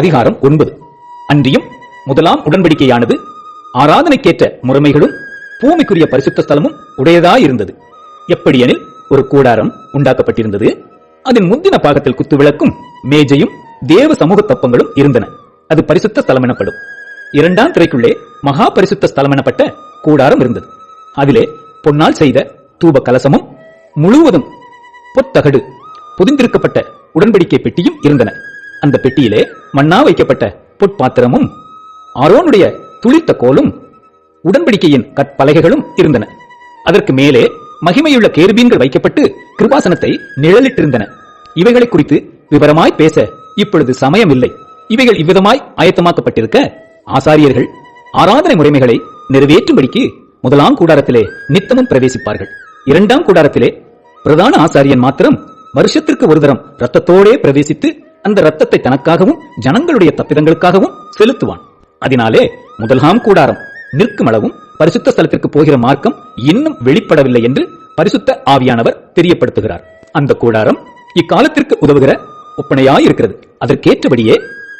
அதிகாரம் 9. அன்றியும் முதலாம் உடன்படிக்கையானது ஆராதனைக்கேற்ற முறைமைகளும் பூமிக்குரிய பரிசுத்த ஸ்தலமும் உடையதாயிருந்தது. எப்படியெனில் ஒரு கூடாரம் உண்டாக்கப்பட்டிருந்தது. அதன் முந்தின பாகத்தில் குத்துவிளக்கும் மேஜையும் தேவ சமூக தப்பங்களும் இருந்தன. அது பரிசுத்த ஸ்தலம் எனப்படும். இரண்டாம் திரைக்குள்ளே மகா பரிசுத்த ஸ்தலம் எனப்பட்ட கூடாரம் இருந்தது. அதிலே பொன்னால் செய்த தூப கலசமும் முழுவதும் பொத்தகடு புதிந்திருக்கப்பட்ட உடன்படிக்கை பெட்டியும் இருந்தன. அந்த பெட்டியிலே மண்ணா வைக்கப்பட்ட பொற்பாத்திரமும் ஆரோனுடைய துளிர்த்த கோலும் உடன்படிக்கையின் கற்பலகைகளும் இருந்தன. அதற்கு மேலே மகிமையுள்ள கேருபீன்கள் வைக்கப்பட்டு கிருபாசனத்தை நிழலிட்டிருந்தன. இவைகளை குறித்து விவரமாய் பேச இப்பொழுது சமயம் இல்லை. இவைகள் இவ்விதமாய் ஆயத்தமாக்கப்பட்டிருக்க ஆசாரியர்கள் ஆராதனை முறைமைகளை நிறைவேற்றும்படிக்கு முதலாம் கூடாரத்திலே நித்தமும் பிரவேசிப்பார்கள். இரண்டாம் கூடாரத்திலே பிரதான ஆசாரியன் மாத்திரம் வருஷத்திற்கு ஒரு தரம் ரத்தத்தோடே பிரவேசித்து அந்த ரத்தத்தை தனக்காகவும் ஜனங்களுடைய தப்பிதங்களுக்காகவும் செலுத்துவான். அதனாலே முதலாம் கூடாரம் நிற்கும் அளவும் பரிசுத்த ஸ்தலத்திற்கு போகிற மார்க்கம் இன்னும் வெளிப்படவில்லை என்று பரிசுத்த ஆவியானவர் தெரியப்படுத்துகிறார். அந்த கூடாரம் இக்காலத்திற்கு உதவுகிற ஒப்பனையாயிருக்கிறது. அதற்கேற்றபடியே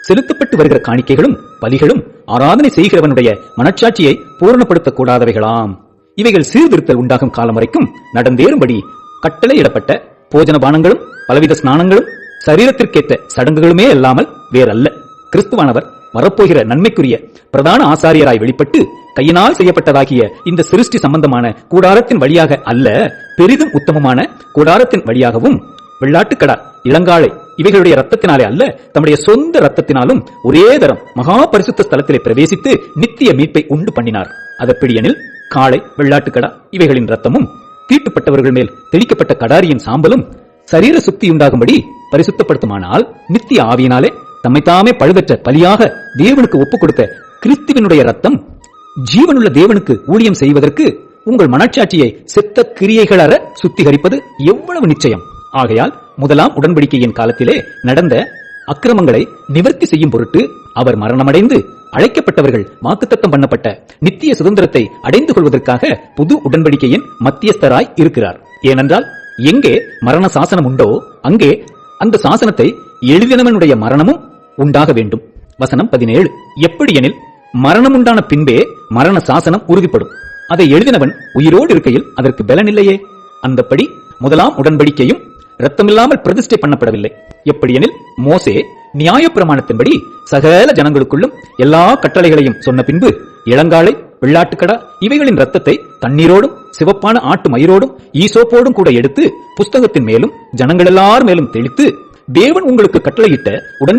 செலுத்தப்பட்டு வருகிற காணிக்கைகளும் பலிகளும் ஆராதனை செய்கிறவனுடைய மனச்சாட்சியை பூரணப்படுத்தக் கூடாதவைகளாம். இவைகள் சீர்திருத்தல் உண்டாகும் காலம் வரைக்கும் நடந்தேறும்படி கட்டளையிடப்பட்ட போஜன பானங்களும் பலவித ஸ்நானங்களும் சரீரத்திற்கேற்ற சடங்குகளுமே அல்லாமல் வேறல்ல. கிறிஸ்துவானவர் வரப்போகிற நன்மைக்குரிய பிரதான ஆசாரியராய் வெளிப்பட்டு கையினால் செய்யப்பட்டதாகிய இந்த சிருஷ்டி சம்பந்தமான கூடாரத்தின் வழியாக அல்ல, பெரிதும் உத்தமமான கூடாரத்தின் வழியாகவும் வெள்ளாட்டுக்கடா இளங்காளை இவைகளுடைய ரத்தத்தினாலே அல்ல, தம்முடைய சொந்த ரத்தத்தினாலும் ஒரே தரம் மகா பரிசுத்த ஸ்தலத்திலே பிரவேசித்து நித்திய மீட்பை உண்டு பண்ணினார். அதெப்படியெனில் காளை வெள்ளாட்டுக்கடா இவைகளின் ரத்தமும் தீட்டுப்பட்டவர்கள் மேல் தெளிக்கப்பட்ட கடாரியின் சாம்பலும் சரீர சுத்தியுண்டாகும்படி பரிசுத்தப்படுத்துமானால் நித்திய ஆவியினாலே தம்மைத்தாமே பழுதற்ற பலியாக தேவனுக்கு ஒப்புக் கொடுத்த கிறிஸ்துவினுடைய ரத்தம் ஜீவனுள்ள தேவனுக்கு ஊழியம் செய்வதற்கு உங்கள் மனச்சாட்சியை செத்த கிரியைகளற சுத்திகரிப்பது எவ்வளவு நிச்சயம். ஆகையால் முதலாம் உடன்படிக்கையின் காலத்திலே நடந்த அக்கிரமங்களை நிவர்த்தி செய்யும் பொருட்டு அவர் மரணமடைந்து அழைக்கப்பட்டவர்கள் வாக்குத்தத்தம் பண்ணப்பட்ட நித்திய சுதந்திரத்தை அடைந்து கொள்வதற்காக புது உடன்படிக்கையின் மத்தியஸ்தராய் இருக்கிறார். ஏனென்றால் எங்கே மரண சாசனம் உண்டோ அங்கே அந்த சாசனத்தை எழுதினவனுடைய மரணமும் உண்டாக வேண்டும். வசனம் 17. எப்படியெனில் மரணம் உண்டான பின்பே மரண சாசனம் உறுதிப்படும். அதை எழுதினவன் உயிரோடு இருக்கையில் அதற்கு பலனில்லையே. அந்தப்படி முதலாம் உடன்படிக்கையும் இரத்தமில்லாமல் பிரதிஷ்டை பண்ணப்படவில்லை. எப்படியெனில் மோசே நியாயப்பிரமாணத்தின்படி சகல ஜனங்களுக்குள்ளும் எல்லா கட்டளைகளையும் சொன்ன பின்பு இளங்காளை வெள்ளாட்டுக்கடா இவைகளின் ரத்தத்தை தண்ணீரோடும் சிவப்பான ஆட்டு மயிரோடும் ஈசோப்போடும் கூட எடுத்து புஸ்தகத்தின் மேலும் ஜனங்கள் எல்லார் மேலும் தெளித்து தேவன் உங்களுக்கு கட்டளையிட்ட உடன்படிக்கை